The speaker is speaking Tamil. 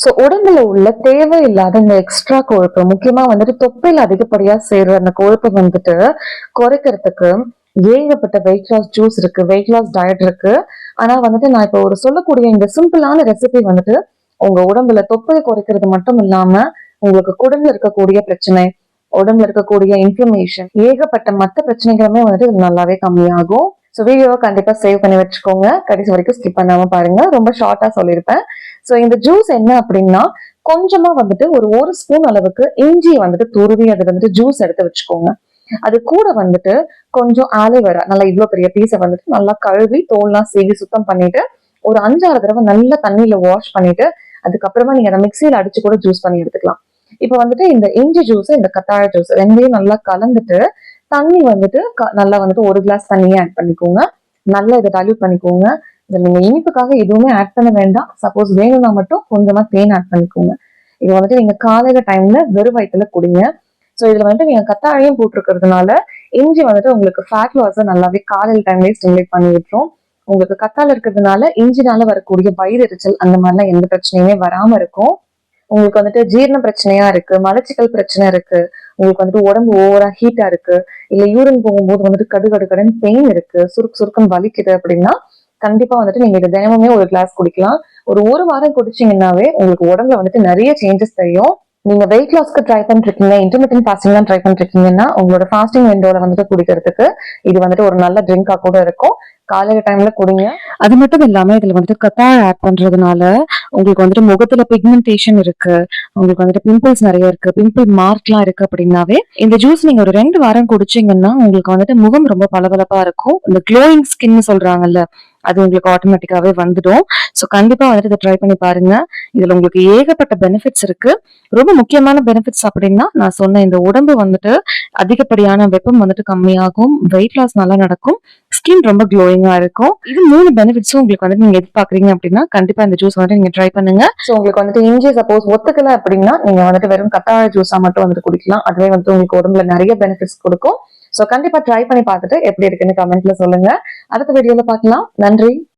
சோ உடம்புல உள்ள தேவையில்லாத இந்த எக்ஸ்ட்ரா கொழுப்பு, முக்கியமா வந்துட்டு தொப்பையில அதிகப்படியா சேர்ற அந்த கொழுப்பை வந்துட்டு குறைக்கிறதுக்கு ஏகப்பட்ட வெயிட் லாஸ் ஜூஸ் இருக்கு, வெயிட் லாஸ் டயட் இருக்கு. ஆனா வந்துட்டு நான் இப்போ ஒரு சொல்லக்கூடிய இந்த சிம்பிளான ரெசிபி வந்துட்டு உங்க உடம்புல தொப்பையை குறைக்கிறது மட்டும் இல்லாம உங்களுக்கு குடல்ல இருக்கக்கூடிய பிரச்சனை, உடம்புல இருக்கக்கூடிய இன்ஃப்ளமேஷன், ஏகப்பட்ட மத்த பிரச்சனைகளுமே வந்துட்டு இது நல்லாவே கம்மியாகும். ஸோ வீடியோவை கண்டிப்பா சேவ் பண்ணி வச்சுக்கோங்க. கடைசி வரைக்கும் ஸ்கிப் பண்ணாம பாருங்க. ரொம்ப ஷார்ட்டா சொல்லியிருப்பேன். ஸோ இந்த ஜூஸ் என்ன அப்படின்னா, கொஞ்சமா வந்துட்டு ஒரு ஸ்பூன் அளவுக்கு இஞ்சி வந்துட்டு துருவி அது வந்துட்டு ஜூஸ் எடுத்து வச்சுக்கோங்க. அது கூட வந்துட்டு கொஞ்சம் ஆலோவேரா, நல்லா இவ்வளவு பெரிய பீஸை வந்துட்டு நல்லா கழுவி தோல்லாம் சீவி சுத்தம் பண்ணிட்டு ஒரு 5-6 தடவை நல்ல தண்ணியில வாஷ் பண்ணிட்டு அதுக்கப்புறமா நீங்க அதை மிக்சியில அடிச்சு கூட ஜூஸ் பண்ணி எடுத்துக்கலாம். இப்ப வந்துட்டு இந்த இஞ்சி ஜூஸ், இந்த கத்தாழை ஜூஸ் ரெண்டையும் நல்லா கலந்துட்டு தண்ணி வந்துட்டு நல்லா வந்துட்டு 1 கிளாஸ் தண்ணியே ஆட் பண்ணிக்கோங்க. நல்லா இதை டைல்யூட் பண்ணிக்கோங்க. இதுல நீங்க இனிப்புக்காக எதுவுமே ஆட் பண்ண வேண்டாம். சப்போஸ் வேணும்னா மட்டும் கொஞ்சமா தேன் ஆட் பண்ணிக்கோங்க. இது வந்துட்டு நீங்க காலையில டைம்ல வெறும் வயிற்றுல குடிங்க. ஸோ இதுல வந்துட்டு நீங்க கத்தாழையும் போட்டிருக்கிறதுனால இஞ்சி வந்துட்டு உங்களுக்கு ஃபேட் லாஸை நல்லாவே காலையில டைம்லயே ஸ்டிமுலேட் பண்ணி விட்டுரும். உங்களுக்கு கத்தாழை இருக்கிறதுனால இஞ்சினால வரக்கூடிய வயிறு எரிச்சல் அந்த மாதிரிலாம் எந்த பிரச்சனையுமே வராம இருக்கும். உங்களுக்கு வந்துட்டு ஜீரண பிரச்சனையா இருக்கு, மலச்சிக்கல் பிரச்சனை இருக்கு, உங்களுக்கு வந்துட்டு உடம்பு ஓவரா ஹீட்டா இருக்கு, இல்ல யூரின் போகும்போது வந்துட்டு கடுகடுன்னு பெயின் இருக்கு, சுருக்குன்னு வலிக்குது அப்படின்னா கண்டிப்பா வந்துட்டு நீங்க இது தினமுமே 1 கிளாஸ் குடிக்கலாம். ஒரு வாரம் குடிச்சீங்கன்னாவே உங்களுக்கு உடம்புல வந்துட்டு நிறைய சேஞ்சஸ் தெரியும். நீங்க வெயிட் லாஸ்க்கு ட்ரை பண்ணிருக்கீங்க, இன்டர்மீடியன்ட் ஃபாஸ்டிங் தான் ட்ரை பண்ணிருக்கீங்கன்னா உங்களோட ஃபாஸ்டிங் விண்டோல வந்துட்டு குடிக்கிறதுக்கு இது வந்துட்டு ஒரு நல்ல ட்ரிங்கா கூட இருக்கும். காலையில டைம்ல குடிங்க. அது மட்டும் இல்லாம இதுல வந்துட்டு கத்தாழை ஆட் பண்றதுனால உங்களுக்கு வந்துட்டு முகத்துல பிக்மெண்டேஷன் இருக்கு, உங்களுக்கு வந்துட்டு பிம்பிள்ஸ் நிறைய இருக்கு, பிம்பிள் மார்க் எல்லாம் இருக்கு அப்படின்னாவே இந்த ஜூஸ் நீங்க ஒரு 2 வாரம் குடிச்சீங்கன்னா உங்களுக்கு வந்துட்டு முகம் ரொம்ப பளபளப்பா இருக்கும். இந்த க்ளோயிங் ஸ்கின் சொல்றாங்கல்ல, அது உங்களுக்கு ஆட்டோமேட்டிக்காவே வந்துடும். ஸோ கண்டிப்பா வந்துட்டு இதை ட்ரை பண்ணி பாருங்க. இதுல உங்களுக்கு ஏகப்பட்ட பெனிஃபிட்ஸ் இருக்கு. ரொம்ப முக்கியமான பெனிஃபிட்ஸ் அப்படின்னா நான் சொன்ன இந்த உடம்பு வந்துட்டு அதிகப்படியான வெப்பம் வந்துட்டு கம்மியாகும், வெயிட் லாஸ் நல்லா நடக்கும், ஸ்கின் ரொம்ப க்ளோயிங்கா இருக்கும். இது 3 பெனிஃபிட்ஸும் உங்களுக்கு வந்துட்டு நீங்க எதிர்பார்க்குறீங்க அப்படின்னா கண்டிப்பா இந்த ஜூஸ் வந்துட்டு நீங்க ட்ரை பண்ணுங்க. ஸோ உங்களுக்கு வந்துட்டு இஞ்சி சப்போஸ் ஒத்துக்கல அப்படின்னா நீங்க வந்துட்டு வெறும் கத்தாழை ஜூஸா மட்டும் வந்துட்டு குடிக்கலாம். அதுவே வந்துட்டு உங்களுக்கு உடம்புல நிறைய பெனிஃபிட்ஸ் கொடுக்கும். ஸோ கண்டிப்பா ட்ரை பண்ணி பார்த்துட்டு எப்படி இருக்குன்னு கமெண்ட்ல சொல்லுங்க. அடுத்த வீடியோல பார்க்கலாம். நன்றி.